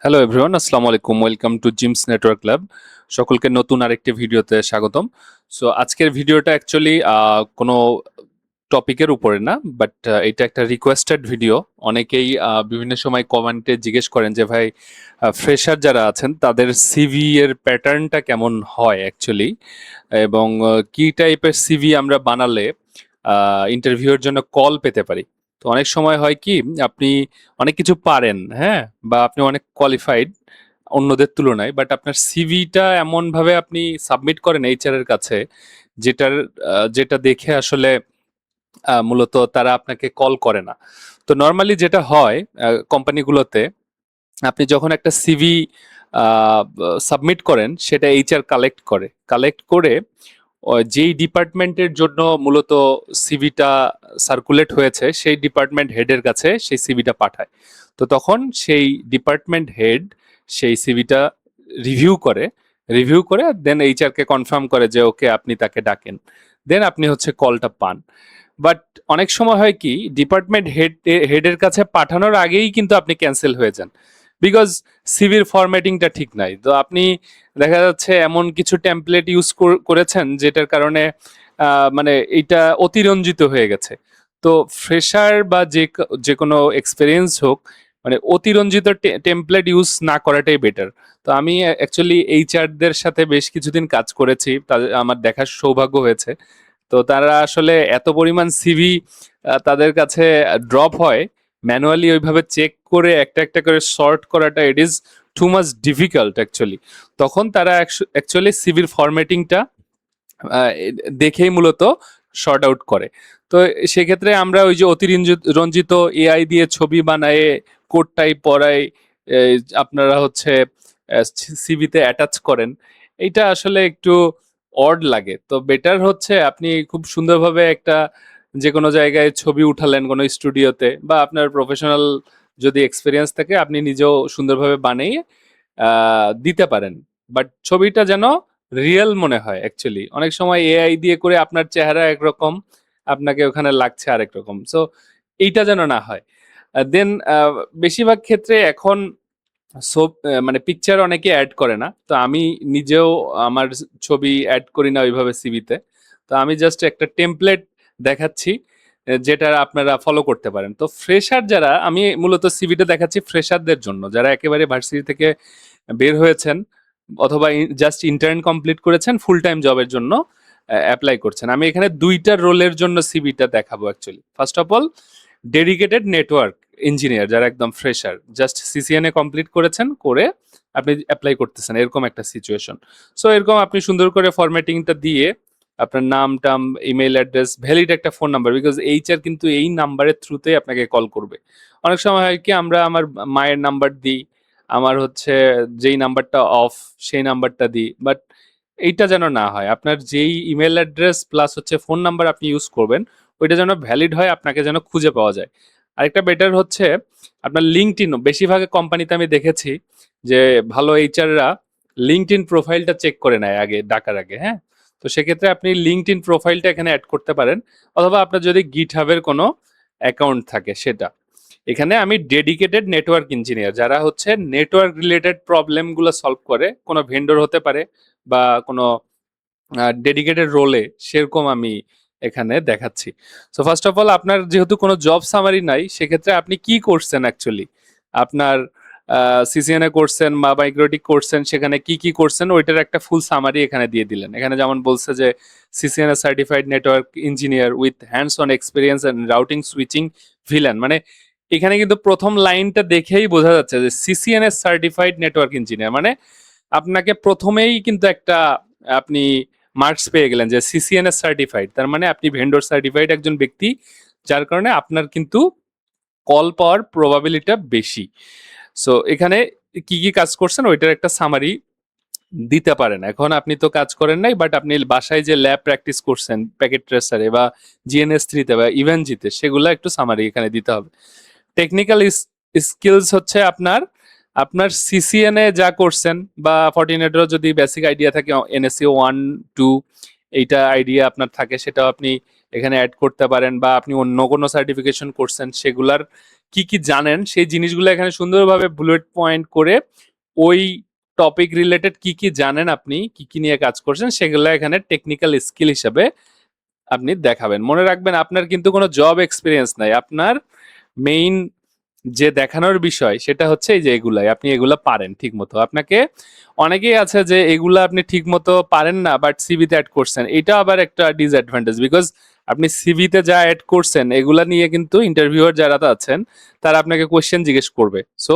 Hello everyone, আসসালামু আলাইকুম। Welcome to gems network lab. সকলকে নতুন আরেকটি ভিডিওতে স্বাগতম। সো আজকের ভিডিওটা অ্যাকচুয়ালি কোনো টপিকের উপরে না, বাট এটা একটা রিকোয়েস্টেড ভিডিও। অনেকেই বিভিন্ন সময় কমেন্টে জিজ্ঞেস করেন যে ভাই, ফ্রেশার যারা আছেন তাদের সিভি এর প্যাটার্নটা কেমন হয় অ্যাকচুয়ালি, এবং কি টাইপের সিভি আমরা বানালে ইন্টারভিউয়ের জন্য কল পেতে পারি। তো অনেক সময় হয় কি, আপনি অনেক কিছু পারেন, হ্যাঁ, বা আপনি অনেক কোয়ালিফাইড অন্যদের তুলনায়, বাট আপনার সিভিটা এমন ভাবে আপনি সাবমিট করেন এইচআর এর কাছে, যেটা দেখে আসলে মূলত তারা আপনাকে কল করে না। তো নর্মালি যেটা হয় কোম্পানিগুলোতে, আপনি যখন একটা সিভি সাবমিট করেন সেটা এইচআর কালেক্ট করে যেই ডিপার্টমেন্টের জন্য মূলত সিভিটা সার্কুলেট হয়েছে সেই ডিপার্টমেন্ট হেডের কাছে সেই সিভিটা পাঠায়। তো তখন সেই ডিপার্টমেন্ট হেড সেই সিভিটা রিভিউ করে দেন এইচআর কে কনফার্ম করে যে ওকে আপনি তাকে ডাকেন, দেন আপনি হচ্ছে কলটা পান। বাট অনেক সময় হয় কি, ডিপার্টমেন্ট হেডের কাছে পাঠানোর আগেই কিন্তু আপনি ক্যান্সেল হয়ে যান, বিকজ সিভির ফরম্যাটিংটা ঠিক নাই। তো আপনি দেখা যাচ্ছে এমন কিছু টেমপ্লেট ইউজ করেছেন যেটার কারণে মানে এটা অতিরঞ্জিত হয়ে গেছে। তো ফ্রেশার বা যে কোনো এক্সপিরিয়েন্স হোক, মানে অতিরঞ্জিত টেমপ্লেট ইউজ না করাটাই বেটার। তো আমি অ্যাকচুয়ালি এইচআরদের সাথে বেশ কিছুদিন কাজ করেছি, তাদের আমার দেখার সৌভাগ্য হয়েছে। তো তারা আসলে এত পরিমাণ সিভি তাদের কাছে ড্রপ হয়, ম্যানুয়ালি ওইভাবে চেক করে একটা একটা করে সর্ট করাটা it is too much difficult actually. তখন তারা অ্যাকচুয়ালি সিভির ফরম্যাটিংটা দেখেই মূলত শর্ট আউট করে। তো সেক্ষেত্রে আমরা ওই যে অতিরঞ্জিত এআই দিয়ে ছবি বানায় কোড টাইপ পড়ায় আপনারা হচ্ছে সিভিতে অ্যাটাচ করেন, এইটা আসলে একটু অড লাগে। তো বেটার হচ্ছে আপনি খুব সুন্দরভাবে একটা যে কোনো জায়গায় ছবি উঠালেন কোনো স্টুডিওতে, বা আপনার প্রফেশনাল যদি এক্সপিরিয়েন্স থাকে আপনি নিজেও সুন্দরভাবে বানিয়ে দিতে পারেন। বাট ছবিটা যেন রিয়েল মনে হয়। অ্যাকচুয়ালি অনেক সময় এআই দিয়ে করে আপনার চেহারা একরকম, আপনাকে ওখানে লাগছে আরেক রকম। সো এইটা যেন না হয়। দেন বেশিরভাগ ক্ষেত্রে এখন সব মানে পিকচার অনেকে অ্যাড করে না। তো আমি নিজেও আমার ছবি অ্যাড করি না ওইভাবে সিভিতে। তো আমি জাস্ট একটা টেমপ্লেট দেখাচ্ছি, যেটা আপনারা ফলো করতে পারেন। তো ফ্রেশার যারা, আমি মূলত সিভিটা দেখাচ্ছি ফ্রেশারদের জন্য যারা একেবারে ভার্সিটি থেকে বের হয়েছেন, অথবা জাস্ট ইন্টার্ন কমপ্লিট করেছেন, ফুল টাইম জবের জন্য অ্যাপ্লাই করছেন। আমি এখানে দুইটা রোলের জন্য সিভিটা দেখাবো actually. First of all, dedicated network engineer যারা একদম ফ্রেশার, জাস্ট সিসিএনএ কমপ্লিট করেছেন, করে আপনি অ্যাপ্লাই করতেছেন, এরকম একটা সিচুয়েশন। সো এরকম আপনি সুন্দর করে ফরম্যাটিংটা দিয়ে আপনার নাম টাম, ইমেল অ্যাড্রেস, ভ্যালিড একটা ফোন নাম্বার, বিকজ এইচআর কিন্তু এই নাম্বারের থ্রুতে আপনাকে কল করবে। অনেক সময় হয় কি, আমরা আমার মায়ের নাম্বার দিই, আমার হচ্ছে যেই নাম্বারটা অফ সেই নাম্বারটা দিই, বাট এইটা যেন না হয়। আপনার যেই ইমেল অ্যাড্রেস প্লাস হচ্ছে ফোন নাম্বার আপনি ইউজ করবেন, ওইটা যেন ভ্যালিড হয়, আপনাকে যেন খুঁজে পাওয়া যায়। আরেকটা বেটার হচ্ছে আপনার লিঙ্কডইন। বেশিরভাগ কোম্পানিতে আমি দেখেছি যে ভালো এইচআররা লিঙ্কডইন প্রোফাইলটা চেক করে নেয় আগে, ডাকার আগে, হ্যাঁ। তো সেক্ষেত্রে আপনি লিঙ্কডইন প্রোফাইলটা এখানে অ্যাড করতে পারেন, অথবা আপনার যদি গিটহাবের কোনো অ্যাকাউন্ট থাকে সেটা। এখানে আমি ডেডিকেটেড নেটওয়ার্ক ইঞ্জিনিয়ার যারা হচ্ছে নেটওয়ার্ক রিলেটেড প্রবলেমগুলো সলভ করে, কোনো ভেন্ডর হতে পারে বা কোনো ডেডিকেটেড রোলে, সেরকম আমি এখানে দেখাচ্ছি। সো ফার্স্ট অফ অল, আপনার যেহেতু কোনো জব সামারি নাই, সেক্ষেত্রে আপনি কি করছেন অ্যাকচুয়ালি, আপনার সিসিএনএ করছেন বা মাইগ্রেটিক করছেন, সেখানে কি কি করছেন ওইটার একটা ফুল সামারি এখানে দিয়ে দিলেন। এখানে যেমন বলছে যে CCNA certified network engineer with hands on experience and routing switching ভিলেন, মানে এখানে কিন্তু প্রথম লাইনটা দেখেই বোঝা যাচ্ছে যে সিসিএনএ সার্টিফাইড নেটওয়ার্ক ইঞ্জিনিয়ার, মানে আপনাকে প্রথমেই কিন্তু একটা আপনি মার্কস পেয়ে গেলেন যে সিসিএনএস সার্টিফাইড, তার মানে আপনি ভেন্ডর সার্টিফাইড একজন ব্যক্তি, যার কারণে আপনার কিন্তু কল পাওয়ার প্রবাবিলিটিটা বেশি। সো এখানে কি কি কাজ করছেন ওইটার একটা সামারি দিতে পারেন। এখন আপনি তো কাজ করেন নাই, বাট আপনি বাসায় যে ল্যাব প্র্যাকটিস করছেন প্যাকেট ট্রেসারে বা জিএনএস 3-তে বা ইভেনজিতে, সেগুলো একটু সামারি এখানে দিতে হবে। টেকনিক্যাল স্কিলস হচ্ছে আপনার আপনার সিসিএনএ যা করছেন, বা ফর্টিনেটেরও যদি বেসিক আইডিয়া থাকে, NSE 1-2 এইটা আইডিয়া আপনার থাকে, সেটাও আপনি এখানে অ্যাড করতে পারেন, বা আপনি অন্য কোনো সার্টিফিকেশন করছেন সেগুলার কি কি জানেন সেই জিনিসগুলো এখানে সুন্দরভাবে বুলেট পয়েন্ট করে ওই টপিক রিলেটেড কি কি জানেন, আপনি কি কি নিয়ে কাজ করছেন, সেগুলো এখানে টেকনিক্যাল স্কিল হিসাবে আপনি দেখাবেন। মনে রাখবেন আপনার কিন্তু কোনো জব এক্সপিরিয়েন্স নাই, আপনার মেইন যে দেখানোর বিষয় সেটা হচ্ছে এই যে এগুলাই আপনি এগুলা পারেন ঠিক মতো। আপনাকে অনেকেই আছে যে এগুলা আপনি ঠিক মতো পারেন না বাট সিভিতে অ্যাড করছেন, এটা আবার একটা ডিসঅ্যাডভান্টেজ, বিকজ আপনি সিভিতে যা অ্যাড করছেন এগুলা নিয়ে কিন্তু ইন্টারভিউয়ার যারা আছেন তারা আপনাকে কোয়েশ্চেন জিজ্ঞেস করবে। সো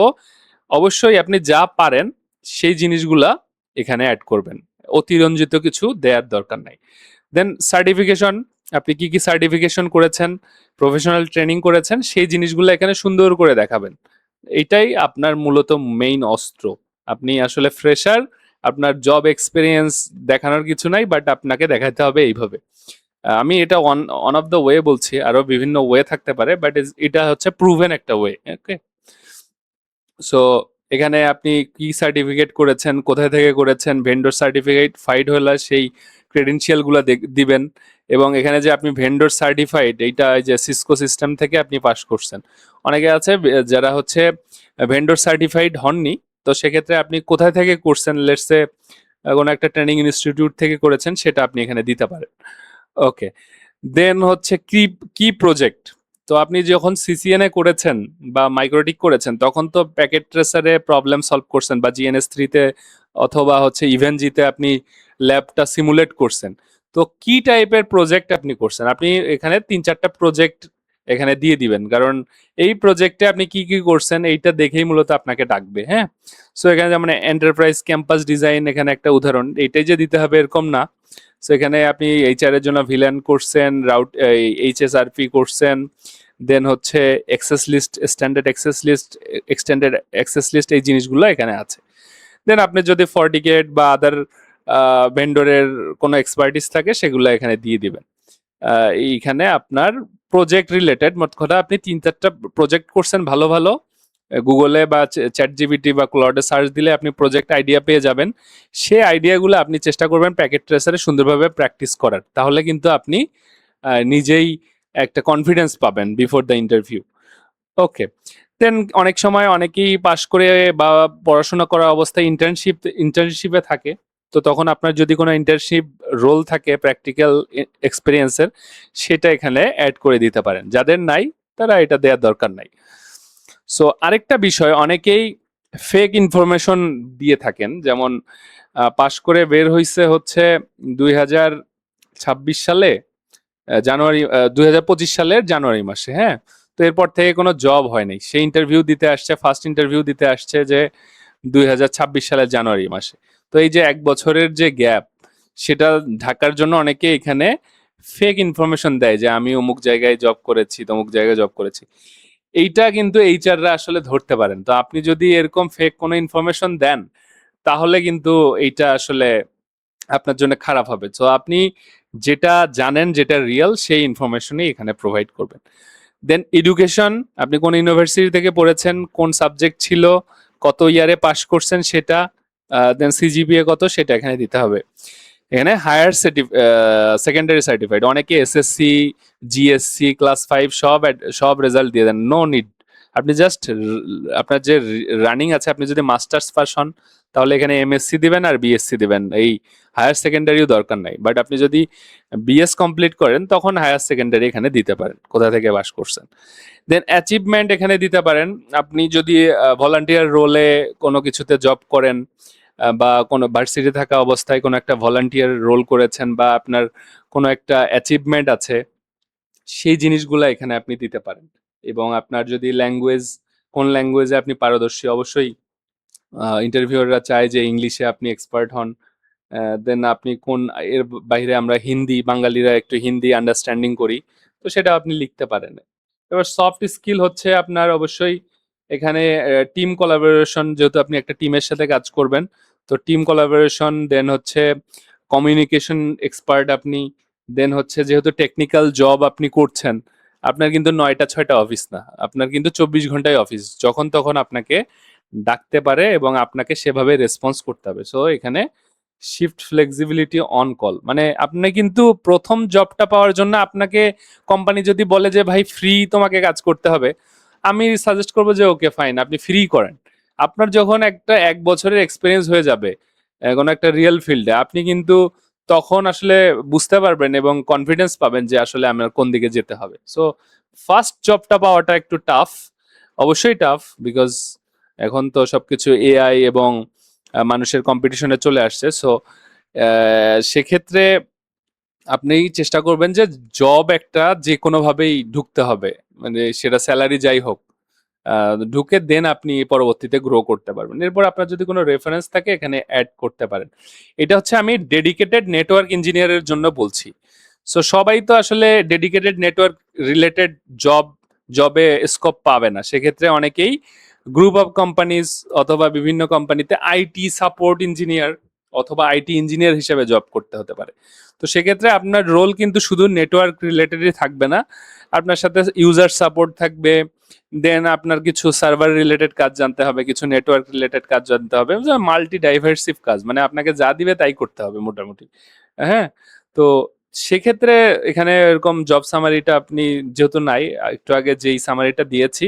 অবশ্যই আপনি যা পারেন সেই জিনিসগুলা এখানে অ্যাড করবেন, অতিরঞ্জিত কিছু দেওয়ার দরকার নাই। দেন সার্টিফিকেশন, আপনি কি কি সার্টিফিকেশন করেছেন, প্রফেশনাল ট্রেনিং করেছেন, সেই জিনিসগুলো এখানে সুন্দর করে দেখাবেন। এটাই আপনার মূলত মেইন অস্ত্র। আপনি আসলে ফ্রেশার, আপনার জব এক্সপিরিয়েন্স দেখানোর কিছু নাই, বাট আপনাকে দেখাতে হবে এইভাবে। আমি এটা অন অফ দ্য ওয়ে বলছি, আরো বিভিন্ন ওয়ে থাকতে পারে, বাট এটা হচ্ছে প্রুভেন একটা ওয়ে। ওকে, সো এখানে আপনি কি সার্টিফিকেট করেছেন, কোথায় থেকে করেছেন, ভেন্ডর সার্টিফিকেট ফাইড হলে সেই ক্রেডেনশিয়াল গুলো দিবেন। এবং এখানে যে আপনি ভেন্ডর সার্টিফাইড, এইটা যে সিসকো সিস্টেম থেকে আপনি পাস করছেন। অনেকে আছে যারা হচ্ছে ভেন্ডর সার্টিফাইড হননি, তো সেক্ষেত্রে আপনি কোথায় থেকে করছেন, লেটসে কোনো একটা ট্রেনিং ইনস্টিটিউট থেকে করেছেন, সেটা আপনি এখানে দিতে পারেন। ওকে, দেন হচ্ছে কি কি প্রজেক্ট। তো আপনি যখন সিসিএনএ করেছেন বা মাইক্রোটিক করেছেন তখন তো প্যাকেট ট্রেসারে প্রবলেম সলভ করছেন, বা জিএনএস 3-তে অথবা হচ্ছে ইভেনজিতে আপনি ল্যাবটা সিমুলেট করছেন। তো কি টাইপের প্রজেক্ট আপনি করছেন, আপনি এখানে 3-4টা প্রজেক্ট এখানে দিয়ে দিবেন, কারণ এই প্রজেক্টে আপনি কি কি করছেন এইটা দেখেই মূলত আপনাকে ডাকবে। হ্যাঁ, সো এখানে যেমন এন্টারপ্রাইজ ক্যাম্পাস ডিজাইন এখানে একটা উদাহরণ, এইটাই যে দিতে হবে এরকম না। সো এখানে আপনি এইচআর এর জন্য ভিলেন করছেন, রাউট এইচএসআরপি করছেন, দেন হচ্ছে access list, standard access list, extended access list, এই জিনিসগুলো এখানে আছে। দেন আপনি যদি ফরটিকেট বা আদার ভেন্ডরের কোনো এক্সপার্টিস থাকে সেগুলো এখানে দিয়ে দিবেন। এইখানে আপনার প্রজেক্ট রিলেটেড, মোট কথা আপনি 3-4টা প্রজেক্ট করছেন ভালো ভালো, গুগলে বা চ্যাট জিপিটি বা ক্লাউডে সার্চ দিলে আপনি প্রজেক্ট আইডিয়া পেয়ে যাবেন। সেই আইডিয়াগুলো আপনি চেষ্টা করবেন প্যাকেট ট্রেসারে সুন্দরভাবে প্র্যাকটিস করার, তাহলে কিন্তু আপনি নিজেই একটা কনফিডেন্স পাবেন বিফোর দ্য ইন্টারভিউ। ওকে, দেন অনেক সময় অনেকেই পাশ করে বা পড়াশোনা করা অবস্থায় ইন্টার্নশিপে থাকে, তো তখন আপনার যদি কোনো ইন্টার্নশিপ রোল থাকে প্র্যাকটিক্যাল এক্সপিরিয়েন্সের, সেটা এখানে অ্যাড করে দিতে পারেন। যাদের নাই তারা এটা দেওয়ার দরকার নাই। সো আরেকটা বিষয়, অনেকেই ফেক ইনফরমেশন দিয়ে থাকেন, যেমন পাশ করে বের হইছে হচ্ছে 2026 সালে জানুয়ারি, 2025 সালের জানুয়ারি মাসে। হ্যাঁ, তো এরপর থেকে কোনো জব হয়নি, সে ইন্টারভিউ দিতে আসছে, ফার্স্ট ইন্টারভিউ দিতে আসছে যে 2026 সালের জানুয়ারি মাসে। তো এই যে 1 বছরের যে গ্যাপ, সেটা ঢাকার জন্য অনেকে এখানে ফেক ইনফরমেশন দেয় যে আমি অমুক জায়গায় জব করেছি, তমুক জায়গায় জব করেছি। এইটা কিন্তু এইচআররা আসলে ধরতে পারেন। তো আপনি যদি এরকম ফেক কোনো ইনফরমেশন দেন তাহলে কিন্তু এইটা আসলে আপনার জন্য খারাপ হবে। তো আপনি যেটা জানেন, যেটা রিয়েল, সেই ইনফরমেশনই এখানে প্রোভাইড করবেন। দেন এডুকেশন, আপনি কোন ইউনিভার্সিটি থেকে পড়েছেন, কোন সাবজেক্ট ছিল, কত ইয়ারে পাশ করছেন সেটা, দেন সিজিপিএ কত সেটা এখানে দিতে হবে। এখানে হায়ার সেকেন্ডারি সার্টিফাইড, অনেকে এসএসসি, জিএসসি, ক্লাস 5 সব রেজাল্ট দিয়ে দেন, নো নিড। আপনি জাস্ট আপনার যে রানিং আছে, আপনি যদি মাস্টার্স পাস হন তাহলে এখানে এমএসসি দিবেন আর বিএসসি দিবেন, এই হায়ার সেকেন্ডারিও দরকার নাই। বাট আপনি যদি বিএস কমপ্লিট করেন তখন হায়ার সেকেন্ডারি এখানে দিতে পারেন, কোথা থেকে পাস করছেন। দেন অ্যাচিভমেন্ট এখানে দিতে পারেন, আপনি যদি ভলান্টিয়ার রোলে কোনো কিছুতে জব করেন, বা কোনো ভার্সিটি থাকা অবস্থায় কোনো একটা ভলান্টিয়ার রোল করেছেন, বা আপনার কোনো একটা অ্যাচিভমেন্ট আছে, সেই জিনিসগুলো এখানে আপনি দিতে পারেন। এবং আপনার যদি ল্যাঙ্গুয়েজ, কোন ল্যাঙ্গুয়েজে আপনি পারদর্শী, অবশ্যই ইন্টারভিউয়াররা চায় যে ইংলিশে আপনি এক্সপার্ট হন। দেন আপনি কোন, এর বাইরে আমরা হিন্দি, বাঙালিরা একটু হিন্দি আন্ডারস্ট্যান্ডিং করি, তো সেটা আপনি লিখতে পারেন। এবার সফট স্কিল হচ্ছে আপনার অবশ্যই এখানে টিম কোলাবোরেশন, যেহেতু আপনি একটা টিমের সাথে কাজ করবেন, তো টিম কোলাবোরেশন, দেন হচ্ছে কমিউনিকেশন এক্সপার্ট আপনি, দেন হচ্ছে যেহেতু টেকনিক্যাল জব আপনি করছেন, আপনার কিন্তু 9টা 6টা অফিস না, আপনার কিন্তু 24 ঘন্টায় অফিস, যখন তখন আপনাকে ডাকতে পারে এবং আপনাকে সেভাবে রেসপন্স করতে হবে। সো এখানে শিফট ফ্লেক্সিবিলিটি অন কল, মানে আপনি কিন্তু প্রথম জবটা পাওয়ার জন্য আপনাকে কোম্পানি যদি বলে যে ভাই ফ্রি তোমাকে কাজ করতে হবে, আমি সাজেস্ট করবো যে ওকে ফাইন, আপনি ফ্রি করেন। আপনার যখন একটা 1 বছরের এক্সপিরিয়েন্স হয়ে যাবে কোনো একটা রিয়েল ফিল্ডে, আপনি কিন্তু তখন আসলে বুঝতে পারবেন এবং কনফিডেন্স পাবেন যে আসলে আমার কোন দিকে যেতে হবে। সো ফার্স্ট জবটা পাওয়াটা একটু টাফ, অবশ্যই টাফ, বিকজ এখন তো সবকিছু এআই এবং মানুষের কম্পিটিশনে চলে আসছে। সো সেক্ষেত্রে আপনি চেষ্টা করবেন যে জব একটা যে কোনোভাবেই ঢুকতে হবে, মানে সেটা স্যালারি যাই হোক, ঢুকে দেন আপনি পরবর্তীতে গ্রো করতে পারবেন। এরপর আপনার যদি কোনো রেফারেন্স থাকে এখানে অ্যাড করতে পারেন। এটা হচ্ছে আমি ডেডিকেটেড নেটওয়ার্ক ইঞ্জিনিয়ারের জন্য বলছি। সো সবাই তো আসলে ডেডিকেটেড নেটওয়ার্ক রিলেটেড জবে স্কোপ পাবে না, সেক্ষেত্রে অনেকেই গ্রুপ অফ কোম্পানিজ অথবা বিভিন্ন কোম্পানিতে আইটি সাপোর্ট ইঞ্জিনিয়ার অথবা আইটি ইঞ্জিনিয়ার হিসেবে জব করতে হতে পারে। তো সেক্ষেত্রে আপনার রোল কিন্তু শুধু নেটওয়ার্ক রিলেটেডই থাকবে না, আপনার সাথে ইউজার সাপোর্ট থাকবে, দেন আপনার কিছু সার্ভার রিলেটেড কাজ জানতে হবে, কিছু নেটওয়ার্ক রিলেটেড কাজ জানতে হবে, মাল্টি ডাইভার্সিভ কাজ, মানে আপনাকে যা দিবে তাই করতে হবে মোটামুটি। হ্যাঁ, তো সেক্ষেত্রে এখানে এরকম জব সামারিটা আপনি যেহেতু নাই, একটু আগে যেই সামারিটা দিয়েছি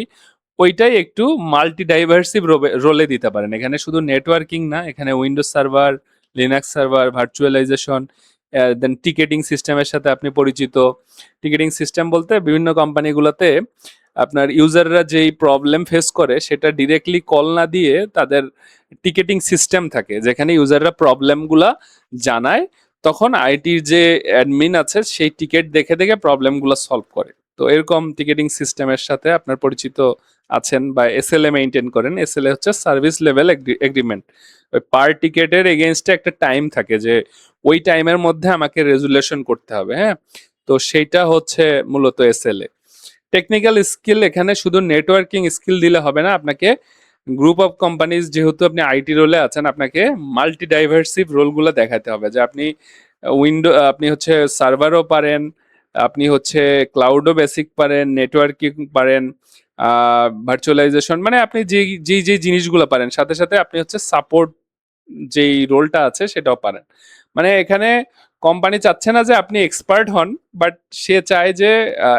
ওইটাই একটু মাল্টি ডাইভার্সিভ রোলে দিতে পারেন। এখানে শুধু নেটওয়ার্কিং না, এখানে Windows server, Linux server, virtualisation, then ticketing সিস্টেমের সাথে আপনি পরিচিত। টিকেটিং সিস্টেম বলতে বিভিন্ন কোম্পানিগুলোতে আপনার ইউজাররা যেই প্রবলেম ফেস করে সেটা ডিরেক্টলি কল না দিয়ে তাদের টিকেটিং সিস্টেম থাকে যেখানে ইউজাররা প্রবলেমগুলা জানায়, তখন আইটির যে অ্যাডমিন আছে সেই টিকেট দেখে দেখে প্রবলেমগুলো সলভ করে। তো এরকম টিকেটিং সিস্টেমের সাথে আপনার পরিচিত আছেন বা এসএলএ মেইনটেইন করেন। এসএলএ হচ্ছে সার্ভিস লেভেল এগ্রিমেন্ট। ওই পার টিকেটের এগেইনস্টে একটা টাইম থাকে যে ওই টাইমের মধ্যে আমাকে রেজুলেশন করতে হবে। হ্যাঁ, তো সেইটা হচ্ছে মূলত এসএলএ। টেকনিক্যাল স্কিল এখানে শুধু নেটওয়ার্কিং স্কিল দিলে হবে না, আপনাকে গ্রুপ অফ কোম্পানিজ, যেহেতু আপনি আইটি রোলে আছেন, আপনাকে মাল্টি ডাইভার্সিভ রোলগুলো দেখাতে হবে যে আপনি আপনি হচ্ছে সার্ভারও পারেন, আপনি হচ্ছে ক্লাউডও বেসিক পারেন, নেটওয়ার্কিং পারেন, ভার্চুয়ালাইজেশন, মানে আপনি যে জিনিসগুলো পারেন সাথে সাথে আপনি হচ্ছে সাপোর্ট যেই রোলটা আছে সেটাও পারেন। মানে এখানে কোম্পানি চাচ্ছে না যে আপনি এক্সপার্ট হন, বাট সে চায় যে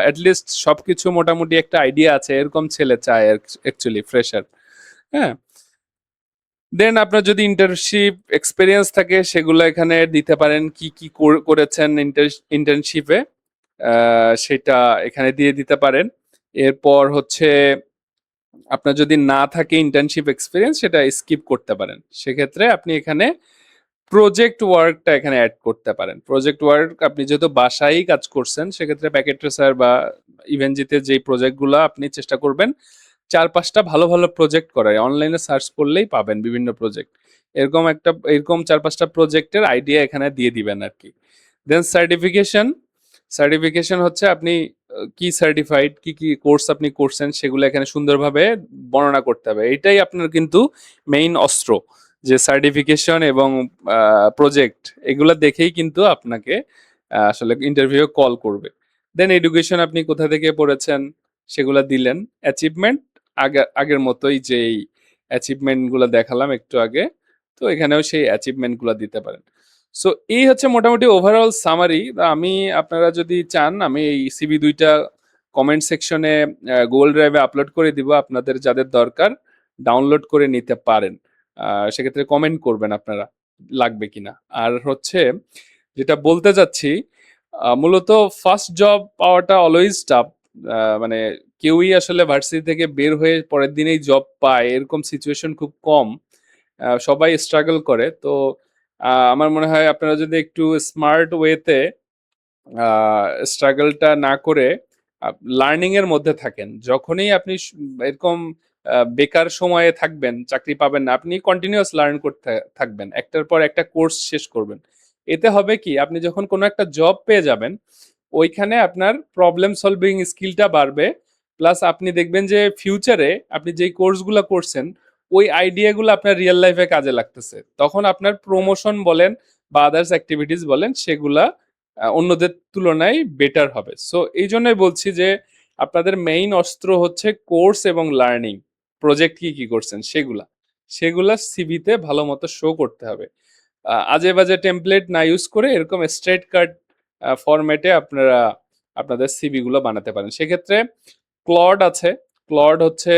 অ্যাটলিস্ট সবকিছু মোটামুটি একটা আইডিয়া আছে এরকম ছেলে চায় অ্যাকচুয়ালি ফ্রেশার। হ্যাঁ, দেন আপনার যদি ইন্টার্নশিপ এক্সপিরিয়েন্স থাকে সেগুলো এখানে দিতে পারেন, কি কি করেছেন ইন্টার্নশিপে, সেটা এখানে দিয়ে দিতে পারেন। এরপর হচ্ছে আপনার যদি না থাকে ইন্টার্নশিপ এক্সপিরিয়েন্স সেটা স্কিপ করতে পারেন, সেক্ষেত্রে আপনি এখানে প্রজেক্ট ওয়ার্কটা এখানে অ্যাড করতে পারেন। প্রজেক্ট ওয়ার্ক আপনি যেহেতু বাসায়ই কাজ করছেন সেক্ষেত্রে প্যাকেট ট্রেসার বা ইভেনজিতে যেই প্রজেক্টগুলো আপনি চেষ্টা করবেন 4-5টা ভালো ভালো প্রজেক্ট করায়, অনলাইনে সার্চ করলেই পাবেন বিভিন্ন প্রজেক্ট। এরকম 4-5টা প্রজেক্টের আইডিয়া এখানে দিয়ে দিবেন আর কি। দেন সার্টিফিকেশন। সার্টিফিকেশন হচ্ছে আপনি কি সার্টিফাইড, কি কি কোর্স আপনি করছেন সেগুলো এখানে সুন্দরভাবে বর্ণনা করতে হবে। এটাই আপনার কিন্তু মেইন অস্ত্র, যে সার্টিফিকেশন এবং প্রজেক্ট, এগুলো দেখেই কিন্তু আপনাকে আসলে ইন্টারভিউ কল করবে। দেন এডুকেশন, আপনি কোথা থেকে পড়েছেন সেগুলা দিলেন। অ্যাচিভমেন্ট আগের মতোই যেই অ্যাচিভমেন্ট গুলো দেখালাম একটু আগে, তো এখানেও সেই অ্যাচিভমেন্ট গুলো দিতে পারেন। সো এই হচ্ছে মোটামুটি ওভারঅল সামারি। আমি, আপনারা যদি চান আমি এই সিভি দুইটা কমেন্ট সেকশনে গুগল ড্রাইভে আপলোড করে দিব, আপনাদের যাদের দরকার ডাউনলোড করে নিতে পারেন। সেক্ষেত্রে কমেন্ট করবেন আপনারা লাগবে কিনা। আর হচ্ছে যেটা বলতে চাচ্ছি, মূলত ফার্স্ট জব পাওয়াটা অলওয়েজ টাফ। মানে কেউই আসলে ভার্সিটি থেকে বের হয়ে পরের দিনেই জব পায় এরকম সিচুয়েশন খুব কম। সবাই স্ট্রাগল করে। তো আমার মনে হয় আপনারা যদি একটু স্মার্ট ওয়েতে স্ট্রাগলটা না করে লার্নিং এর মধ্যে থাকেন, যখনই আপনি এরকম বেকার সময়ে থাকবেন, চাকরি পাবেন না, আপনি কন্টিনিউয়াস লার্ন করতে থাকবেন, একটার পর একটা কোর্স শেষ করবেন। এতে হবে কি, আপনি যখন কোনো একটা জব পেয়ে যাবেন ওইখানে আপনার প্রবলেম সলভিং স্কিলটা বাড়বে, প্লাস আপনি দেখবেন যে ফিউচারে আপনি যেই কোর্সগুলো করছেন ওই আইডিয়াগুলো আপনার রিয়েল লাইফে কাজে লাগতেছে, তখন আপনার প্রমোশন বলেন বা আদার্স অ্যাক্টিভিটিস বলেন সেগুলা অন্যদের তুলনায় বেটার হবে। সো এই জন্যই বলছি যে আপনাদের মেইন অস্ত্র হচ্ছে কোর্স এবং লার্নিং। প্রজেক্ট কি কি করছেন সেগুলা সিভিতে ভালো মতো শো করতে হবে। আজে বাজে টেমপ্লেট না ইউজ করে এরকম স্ট্রেট কাট ফরম্যাটে আপনারা আপনাদের সিভি গুলো বানাতে পারেন। সেক্ষেত্রে ক্লড আছে, ক্লড হচ্ছে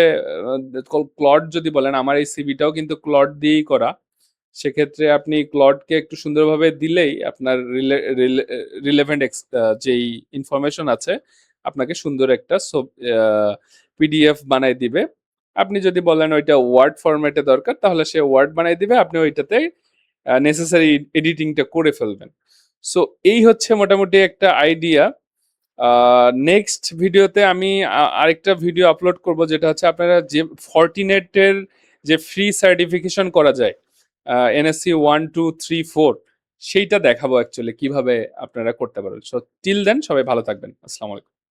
ক্লড যদি বলেন, আমার এই সিভিটাও কিন্তু ক্লড দিয়েই করা। সেক্ষেত্রে আপনি ক্লডকে একটু সুন্দরভাবে দিলেই আপনার রিলেভেন্ট যেই ইনফরমেশন আছে আপনাকে সুন্দর একটা পিডিএফ বানাই দিবে। আপনি যদি বলেন ওইটা ওয়ার্ড ফরম্যাটে দরকার, তাহলে সে ওয়ার্ড বানাই দিবে, আপনি ওইটাতে নেসেসারি এডিটিংটা করে ফেলবেন। সো এই হচ্ছে মোটামুটি একটা আইডিয়া। নেক্সট ভিডিওতে আমি আরেকটা ভিডিও আপলোড করব, যেটা হচ্ছে আপনারা যে ফর্টিনেটের যে ফ্রি সার্টিফিকেশন করা যায় এনএসসি 1 2 3 4, সেইটা দেখাবো অ্যাকচুয়ালি কিভাবে আপনারা করতে পারবেন। সো টিল দেন সবাই ভালো থাকবেন। আসসালামু আলাইকুম।